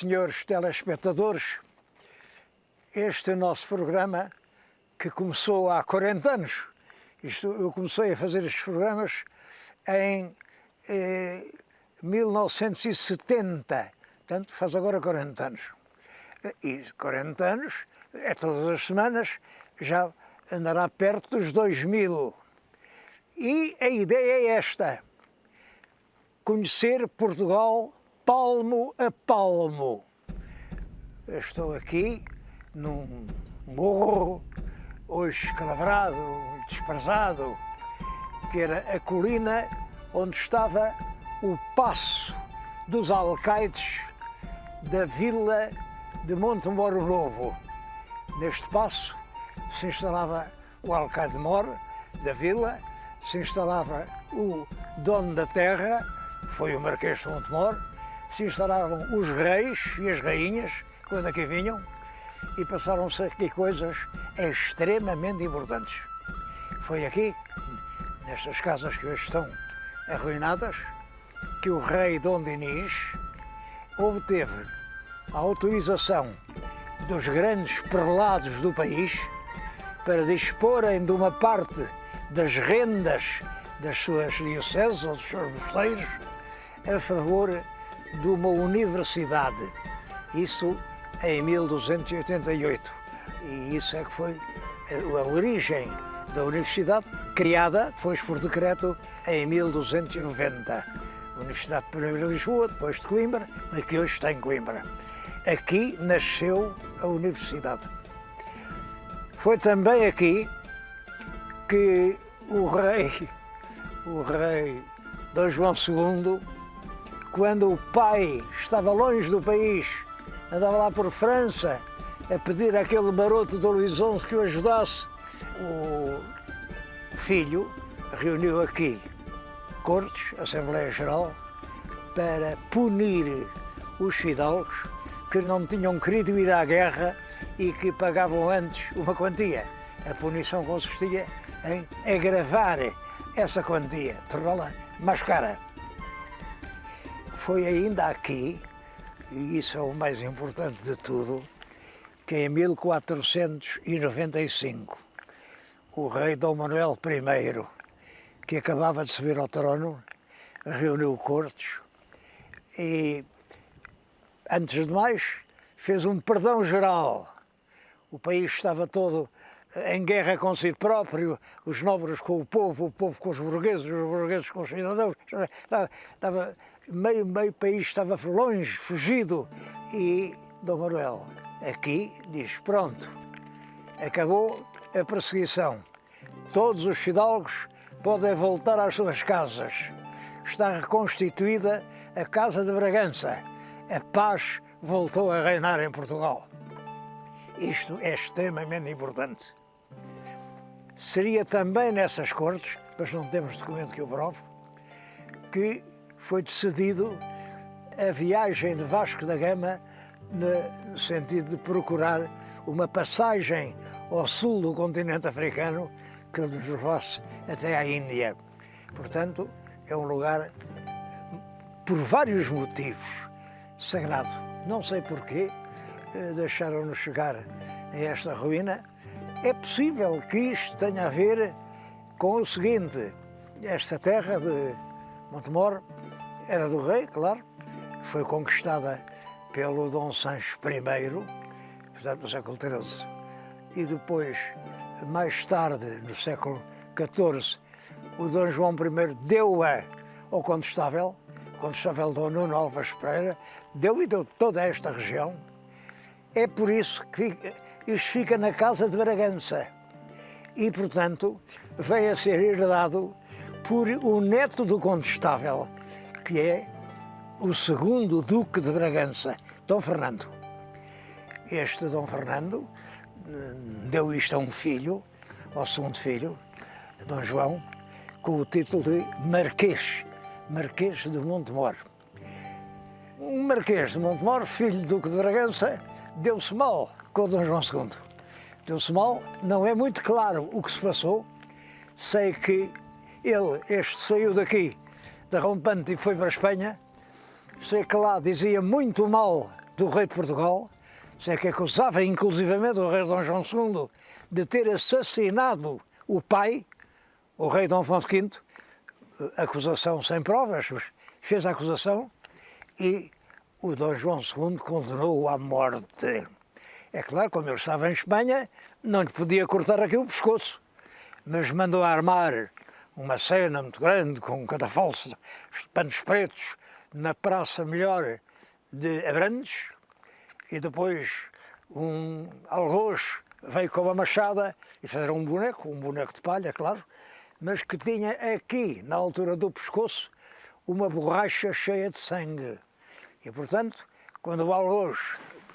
senhores telespectadores, este é o nosso programa que começou há 40 anos. Eu comecei a fazer estes programas em 1970, portanto faz agora 40 anos. E 40 anos, todas as semanas, já andará perto dos 2000. E a ideia é esta: conhecer Portugal palmo a palmo. Eu estou aqui num morro, hoje escalavrado, desprezado, que era a colina onde estava o paço dos alcaides da vila de Montemor Novo. Neste paço se instalava o alcaide-mor da vila, se instalava o dono da terra, foi o Marquês de Montemor, se instalavam os reis e as rainhas, quando aqui vinham, e passaram-se aqui coisas extremamente importantes. Foi aqui, nestas casas que hoje estão arruinadas, que o rei Dom Dinis obteve a autorização dos grandes prelados do país para disporem de uma parte das rendas das suas dioceses ou dos seus mosteiros a favor de uma universidade. Isso em 1288. E isso é que foi a origem da universidade, criada depois por decreto em 1290. A Universidade primeiro de Lisboa, depois de Coimbra, mas que hoje está em Coimbra. Aqui nasceu a universidade. Foi também aqui que o rei Dom João II, quando o pai estava longe do país, andava lá por França a pedir àquele maroto Dom Luís XI que o ajudasse, o filho reuniu aqui Cortes, Assembleia Geral, para punir os fidalgos que não tinham querido ir à guerra e que pagavam antes uma quantia. A punição consistia em agravar essa quantia, torná-la mais cara. Foi ainda aqui, e isso é o mais importante de tudo, que em 1495 o rei Dom Manuel I, que acabava de subir ao trono, reuniu Cortes e, antes de mais, fez um perdão geral. O país estava todo em guerra com si próprio, os nobres com o povo com os burgueses com os cidadãos. Meio país estava longe, fugido. E Dom Manuel aqui diz: pronto, acabou a perseguição. Todos os fidalgos podem voltar às suas casas. Está reconstituída a Casa de Bragança. A paz voltou a reinar em Portugal. Isto é extremamente importante. Seria também nessas cortes, mas não temos documento que o prove, que foi decidido a viagem de Vasco da Gama no sentido de procurar uma passagem ao sul do continente africano que nos levasse até à Índia. Portanto, é um lugar, por vários motivos, sagrado. Não sei porquê deixaram-nos chegar a esta ruína. É possível que isto tenha a ver com o seguinte: esta terra de Montemor era do rei, claro, foi conquistada pelo Dom Sancho I, portanto no século XIII, e depois, mais tarde, no século XIV, o Dom João I deu-a ao Condestável Dom Nuno Álvares Pereira, deu toda esta região. É por isso que isto fica na Casa de Bragança e, portanto, vem a ser herdado por o neto do Condestável, que é o segundo Duque de Bragança, Dom Fernando. Este Dom Fernando deu isto a um filho, ao segundo filho, Dom João, com o título de Marquês de Montemor. Um Marquês de Montemor, filho do Duque de Bragança, deu-se mal com o Dom João II. Deu-se mal, não é muito claro o que se passou. Sei que este saiu daqui, da Rompante, e foi para a Espanha. Sei que lá dizia muito mal do rei de Portugal, é que acusava inclusivamente o rei Dom João II de ter assassinado o pai, o rei Dom Afonso V, acusação sem provas, mas fez a acusação e o Dom João II condenou-o à morte. É claro, como ele estava em Espanha, não lhe podia cortar aqui o pescoço, mas mandou armar uma cena muito grande com catafalsos, panos pretos, na Praça Melhor de Abrantes, e depois um algoz veio com uma machada e fizeram um boneco de palha, claro, mas que tinha aqui, na altura do pescoço, uma borracha cheia de sangue. E, portanto, quando o algoz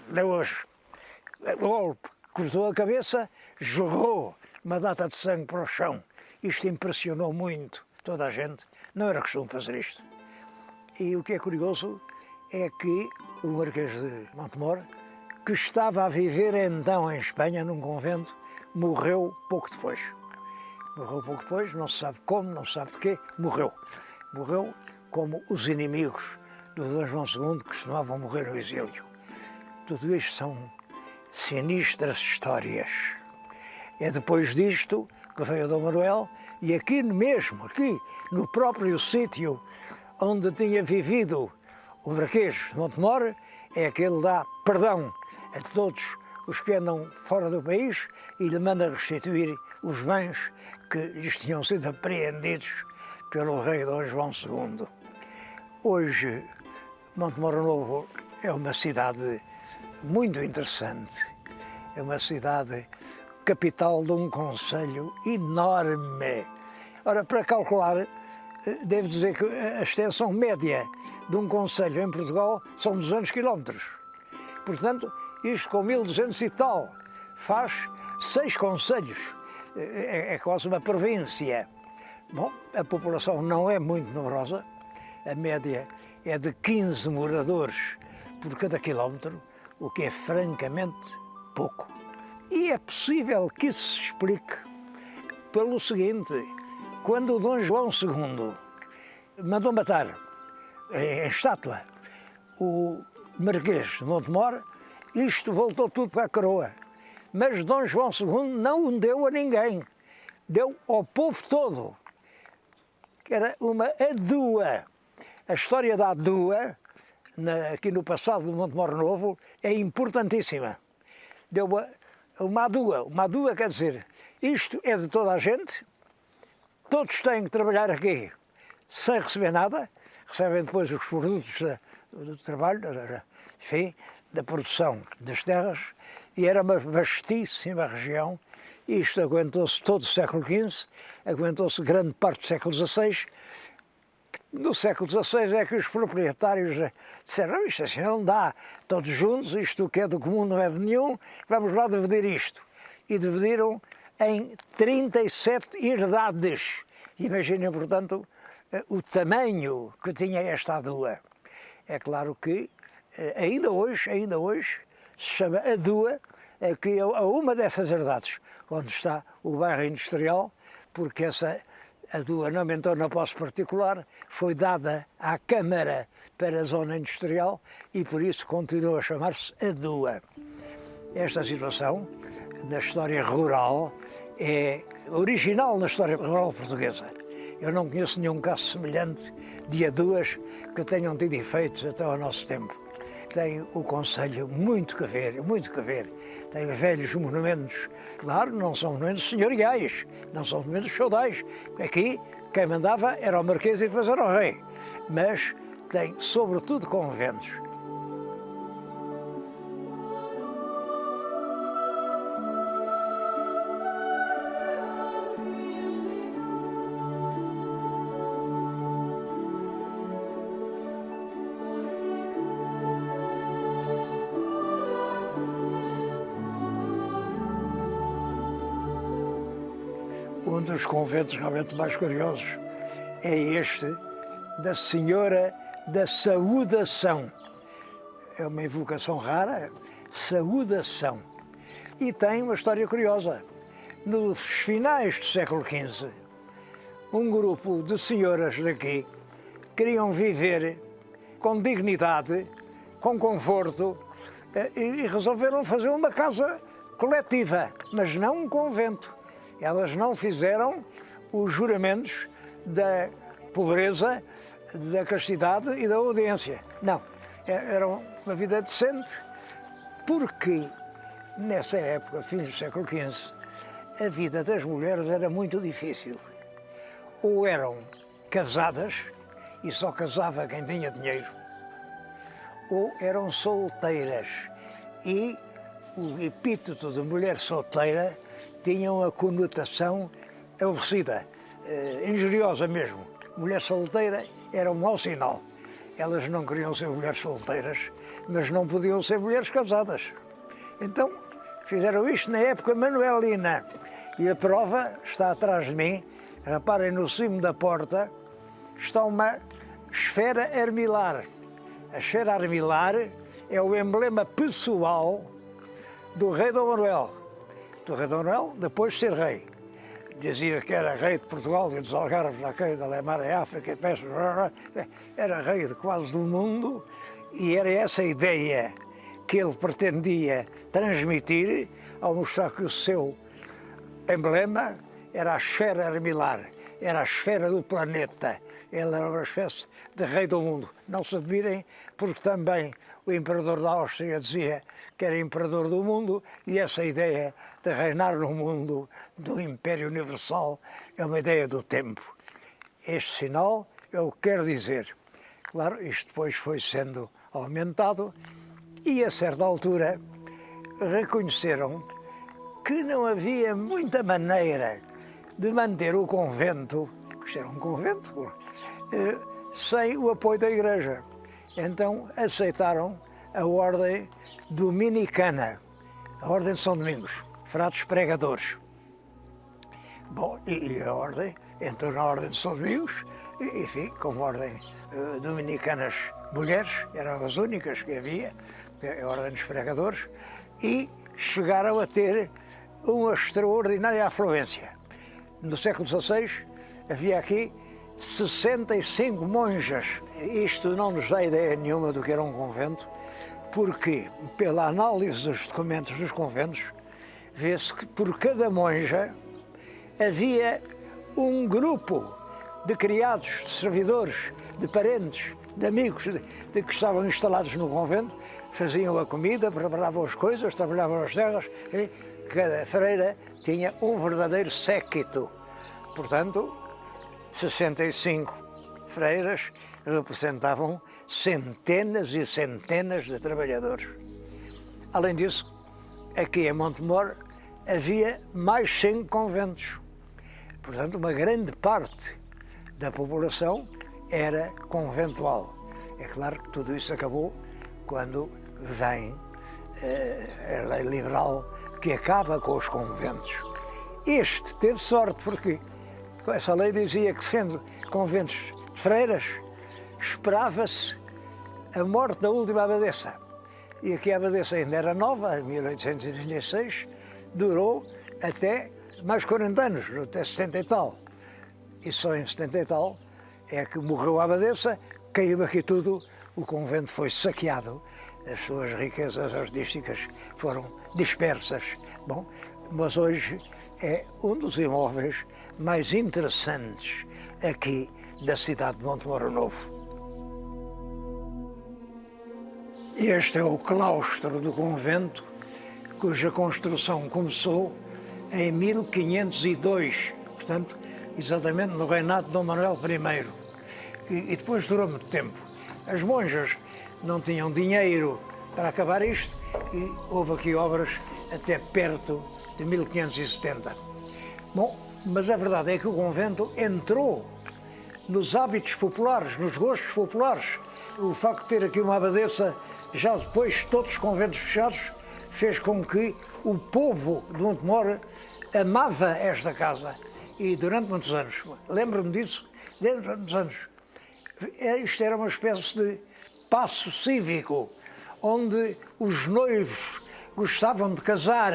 deu o golpe, cortou a cabeça, jorrou uma data de sangue para o chão. Isto impressionou muito toda a gente. Não era costume fazer isto. E o que é curioso é que o Marquês de Montemor, que estava a viver então em Espanha, num convento, morreu pouco depois. Morreu pouco depois, não se sabe como, não se sabe de quê, morreu. Morreu como os inimigos do Dom João II costumavam morrer no exílio. Tudo isto são sinistras histórias. É depois disto que veio o Dom Manuel e aqui mesmo, aqui no próprio sítio onde tinha vivido o Marquês de Montemor, é que ele dá perdão a todos os que andam fora do país e lhe manda restituir os bens que lhes tinham sido apreendidos pelo rei Dom João II. Hoje, Montemor Novo é uma cidade muito interessante. É uma cidade capital de um concelho enorme. Ora, para calcular, devo dizer que a extensão média de um concelho em Portugal são 200 km. Portanto, isto com 1200 e tal, faz 6 concelhos. É quase uma província. Bom, a população não é muito numerosa, a média é de 15 moradores por cada quilómetro, o que é francamente pouco. E é possível que isso se explique pelo seguinte: quando o Dom João II mandou matar em estátua o Marquês de Montemor, isto voltou tudo para a coroa. Mas Dom João II não o deu a ninguém, deu ao povo todo, que era uma adua. A história da adua, aqui no passado do Montemor Novo, é importantíssima. Deu uma adua quer dizer, isto é de toda a gente, todos têm que trabalhar aqui sem receber nada, recebem depois os produtos do trabalho, enfim, da produção das terras, e era uma vastíssima região. Isto aguentou-se todo o século XV, aguentou-se grande parte do século XVI. No século XVI é que os proprietários disseram: não, isto assim não dá, todos juntos, isto que é do comum não é de nenhum, vamos lá dividir isto. E dividiram em 37 herdades. Imaginem, portanto, o tamanho que tinha esta adua. É claro que ainda hoje se chama adua aqui a uma dessas herdades, onde está o bairro industrial, porque essa adua não entrou na posse particular, foi dada à Câmara para a zona industrial e por isso continua a chamar-se adua. Esta situação, na história rural, é original na história rural portuguesa. Eu não conheço nenhum caso semelhante de aduas que tenham tido efeitos até ao nosso tempo. Tem o concelho muito que ver, muito que ver. Tem velhos monumentos, claro, não são monumentos senhoriais, não são monumentos feudais. Aqui, quem mandava era o Marquês e depois era o rei. Mas tem, sobretudo, conventos. Um dos conventos realmente mais curiosos é este da Senhora da Saúdação. É uma invocação rara, Saúdação. E tem uma história curiosa. Nos finais do século XV, um grupo de senhoras daqui queriam viver com dignidade, com conforto, e resolveram fazer uma casa coletiva, mas não um convento. Elas não fizeram os juramentos da pobreza, da castidade e da audiência. Não, era uma vida decente, porque nessa época, fins do século XV, a vida das mulheres era muito difícil. Ou eram casadas, e só casava quem tinha dinheiro, ou eram solteiras. E o epíteto de mulher solteira tinha uma conotação aborrecida, injuriosa mesmo. Mulher solteira era um mau sinal. Elas não queriam ser mulheres solteiras, mas não podiam ser mulheres casadas. Então, fizeram isto na época manuelina. E a prova está atrás de mim. Reparem, no cimo da porta está uma esfera armilar. A esfera armilar é o emblema pessoal do rei Dom Manuel. Do rei Dom Manuel, depois de ser rei. Dizia que era rei de Portugal e dos Algarves, da Lemar, da África, era rei de quase do mundo, e era essa a ideia que ele pretendia transmitir ao mostrar que o seu emblema era a esfera armilar, era a esfera do planeta. Ele era uma espécie de rei do mundo. Não se admirem, porque também o imperador da Áustria dizia que era imperador do mundo, e essa ideia de reinar no mundo, do Império Universal, é uma ideia do tempo. Este sinal é o que quer dizer. Claro, isto depois foi sendo aumentado e, a certa altura, reconheceram que não havia muita maneira de manter o convento, isto era um convento, sem o apoio da Igreja. Então aceitaram a ordem dominicana, a ordem de São Domingos, frades pregadores. Bom, e a ordem entrou na ordem de São Domingos, e, enfim, como ordem dominicanas mulheres, eram as únicas que havia, a ordem dos pregadores, e chegaram a ter uma extraordinária afluência. No século XVI havia aqui 65 monjas. Isto não nos dá ideia nenhuma do que era um convento, porque, pela análise dos documentos dos conventos, vê-se que por cada monja havia um grupo de criados, de servidores, de parentes, de amigos, de que estavam instalados no convento, faziam a comida, preparavam as coisas, trabalhavam nas terras, e cada freira tinha um verdadeiro séquito. Portanto, 65 freiras representavam centenas e centenas de trabalhadores. Além disso, aqui em Montemor havia mais 5 conventos. Portanto, uma grande parte da população era conventual. É claro que tudo isso acabou quando vem a lei liberal, que acaba com os conventos. Este teve sorte porque essa lei dizia que, sendo conventos de freiras, esperava-se a morte da última abadesa. E aqui a abadesa ainda era nova, em 1836, durou até mais 40 anos, até 70 e tal. E só em 70 e tal é que morreu a abadesa, caiu aqui tudo, o convento foi saqueado, as suas riquezas artísticas foram dispersas. Bom, mas hoje é um dos imóveis mais interessantes aqui da cidade de Montemor Novo. Este é o claustro do convento, cuja construção começou em 1502, portanto, exatamente no reinado de Dom Manuel I. E depois durou muito tempo. As monjas não tinham dinheiro para acabar isto e houve aqui obras até perto de 1570. Bom, mas a verdade é que o convento entrou nos hábitos populares, nos gostos populares. O facto de ter aqui uma abadesa, já depois todos os conventos fechados, fez com que o povo de Montemor amava esta casa. E durante muitos anos, lembro-me disso, durante muitos anos, isto era uma espécie de paço cívico, onde os noivos gostavam de casar,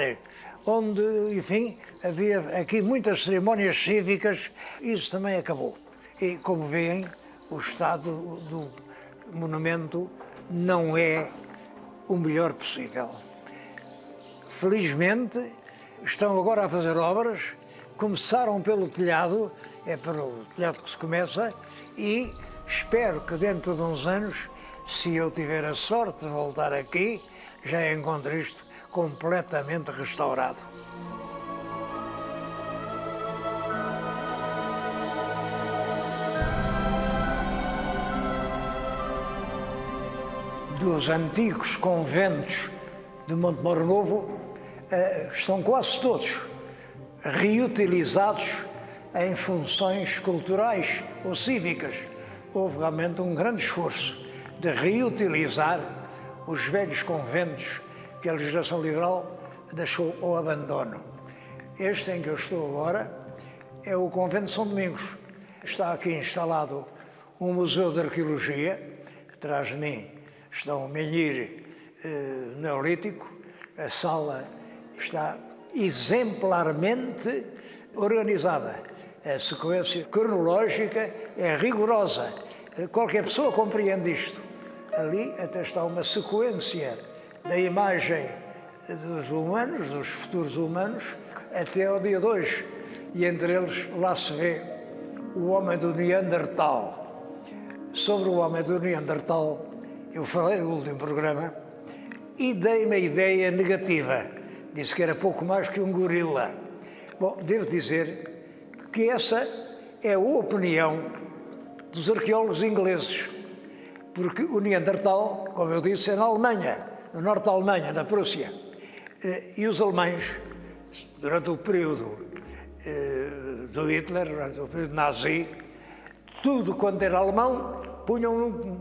onde, enfim, havia aqui muitas cerimónias cívicas. Isso também acabou. E, como veem, o estado do monumento não é o melhor possível. Felizmente, estão agora a fazer obras, começaram pelo telhado, é pelo telhado que se começa, e espero que dentro de uns anos, se eu tiver a sorte de voltar aqui, já encontro isto completamente restaurado. Dos antigos conventos de Montemor Novo, estão quase todos reutilizados em funções culturais ou cívicas. Houve realmente um grande esforço de reutilizar os velhos conventos que a legislação liberal deixou ao abandono. Este em que eu estou agora é o Convento de São Domingos. Está aqui instalado um museu de arqueologia, atrás de mim está um menhir neolítico, a sala está exemplarmente organizada. A sequência cronológica é rigorosa. Qualquer pessoa compreende isto. Ali até está uma sequência da imagem dos humanos, dos futuros humanos, até ao dia 2. E entre eles lá se vê o homem do Neandertal. Sobre o homem do Neandertal, eu falei no último programa e dei-me a ideia negativa. Disse que era pouco mais que um gorila. Bom, devo dizer que essa é a opinião dos arqueólogos ingleses, porque o Neandertal, como eu disse, é na Alemanha, no norte da Alemanha, na Prússia. E os alemães, durante o período do Hitler, durante o período nazi, tudo quanto era alemão, punham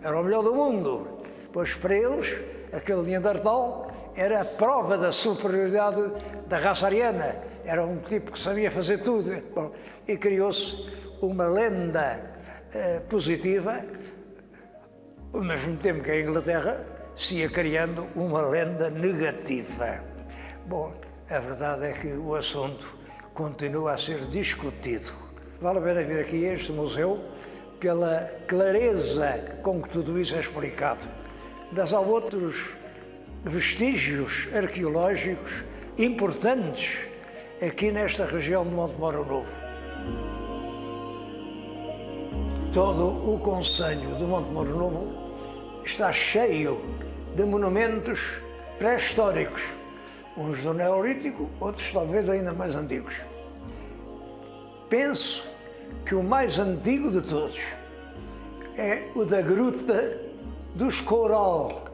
era o melhor do mundo. Pois para eles, aquele Neandertal era a prova da superioridade da raça ariana. Era um tipo que sabia fazer tudo. Bom, e criou-se uma lenda positiva, ao mesmo tempo que a Inglaterra se ia criando uma lenda negativa. Bom, a verdade é que o assunto continua a ser discutido. Vale a pena vir aqui a este museu pela clareza com que tudo isso é explicado. Mas há outros vestígios arqueológicos importantes aqui nesta região de Montemor Novo. Todo o concelho de Montemor Novo está cheio de monumentos pré-históricos, uns do Neolítico, outros talvez ainda mais antigos. Penso que o mais antigo de todos é o da Gruta do Escoural.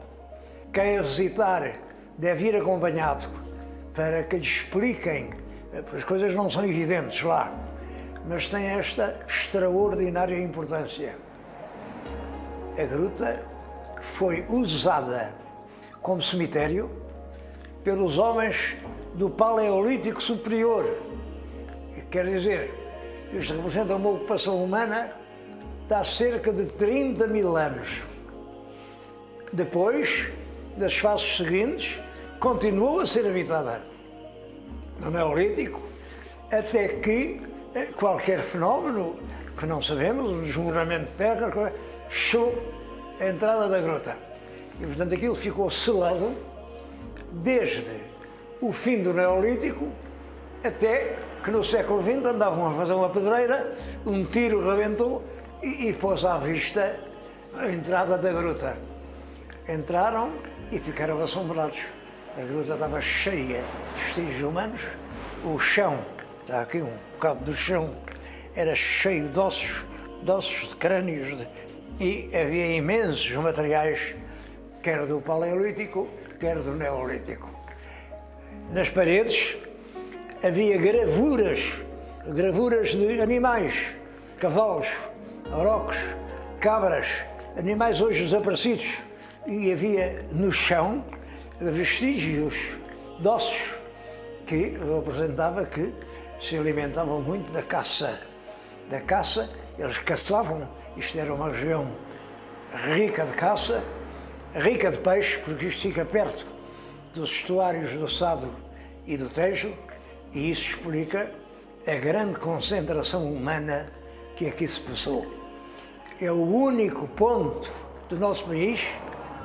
Quem a visitar deve ir acompanhado para que lhe expliquem, porque as coisas não são evidentes lá, mas tem esta extraordinária importância. A gruta foi usada como cemitério pelos homens do Paleolítico Superior. Quer dizer, isto representa uma ocupação humana de há cerca de 30 mil anos. Depois, das fases seguintes, continuou a ser habitada no Neolítico, até que qualquer fenómeno, que não sabemos, um desmoronamento de terra, fechou a entrada da gruta. E, portanto, aquilo ficou selado desde o fim do Neolítico até que no século XX andavam a fazer uma pedreira, um tiro rebentou e pôs à vista a entrada da gruta. Entraram e ficaram assombrados. A gruta estava cheia de vestígios humanos, o chão, está aqui um bocado do chão, era cheio de ossos de crânios, e havia imensos materiais, quer do Paleolítico, quer do Neolítico. Nas paredes havia gravuras de animais, cavalos, aurochos, cabras, animais hoje desaparecidos, e havia no chão vestígios de ossos que representava que se alimentavam muito da caça. Eles caçavam, isto era uma região rica de caça, rica de peixe, porque isto fica perto dos estuários do Sado e do Tejo, e isso explica a grande concentração humana que aqui se passou. É o único ponto do nosso país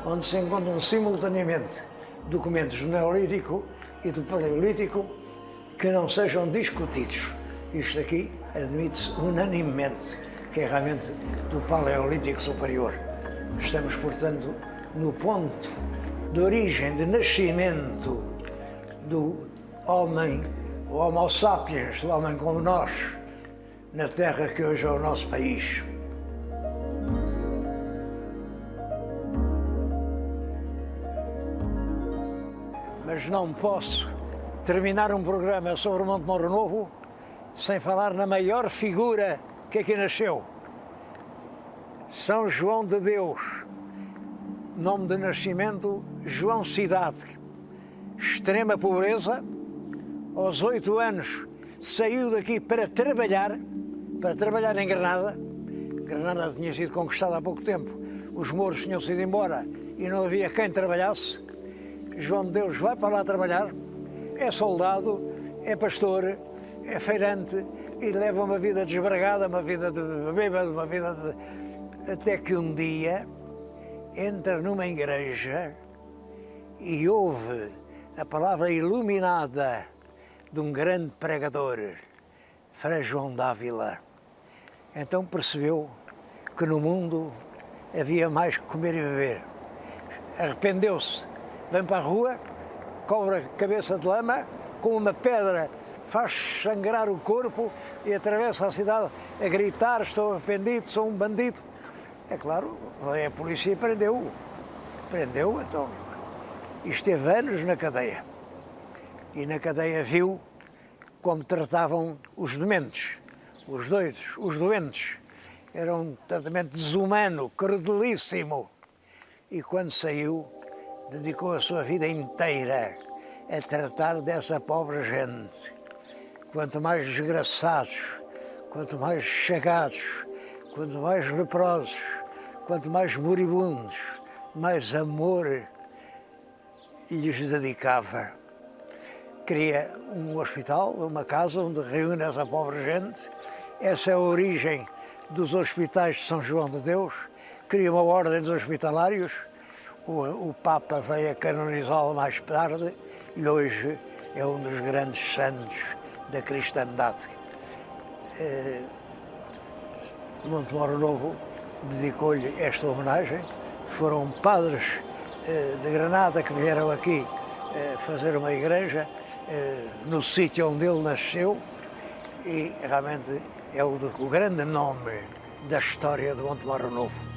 onde se encontram simultaneamente documentos do Neolítico e do Paleolítico que não sejam discutidos. Isto aqui admite-se unanimemente que é realmente do Paleolítico Superior. Estamos, portanto, no ponto de origem, de nascimento do homem, o Homo sapiens, do homem como nós, na terra que hoje é o nosso país. Mas não posso terminar um programa sobre o Monte Moro Novo sem falar na maior figura que aqui nasceu. São João de Deus, nome de nascimento João Cidade, extrema pobreza, aos 8 anos saiu daqui para trabalhar em Granada. Granada tinha sido conquistada há pouco tempo, os mouros tinham sido embora e não havia quem trabalhasse. João de Deus vai para lá trabalhar, é soldado, é pastor, é feirante e leva uma vida desbragada, uma vida de bêbado, uma vida de... Até que um dia entra numa igreja e ouve a palavra iluminada de um grande pregador, Frei João d'Ávila. Então percebeu que no mundo havia mais que comer e beber. Arrependeu-se, vem para a rua, cobre a cabeça de lama, com uma pedra faz sangrar o corpo e atravessa a cidade a gritar: estou arrependido, sou um bandido. É claro, a polícia e prendeu-o. Prendeu-o, então, e esteve anos na cadeia. E na cadeia viu como tratavam os dementes, os doidos, os doentes. Era um tratamento desumano, crudelíssimo. E quando saiu, dedicou a sua vida inteira a tratar dessa pobre gente. Quanto mais desgraçados, quanto mais chagados, quanto mais leprosos, quanto mais moribundos, mais amor lhes dedicava. Cria um hospital, uma casa onde reúne essa pobre gente. Essa é a origem dos hospitais de São João de Deus. Cria uma ordem dos hospitalários. O Papa veio a canonizá-lo mais tarde e hoje é um dos grandes santos da cristandade. Monte Moro Novo dedicou-lhe esta homenagem. Foram padres de Granada que vieram aqui fazer uma igreja no sítio onde ele nasceu e realmente é o grande nome da história do Monte Moro Novo.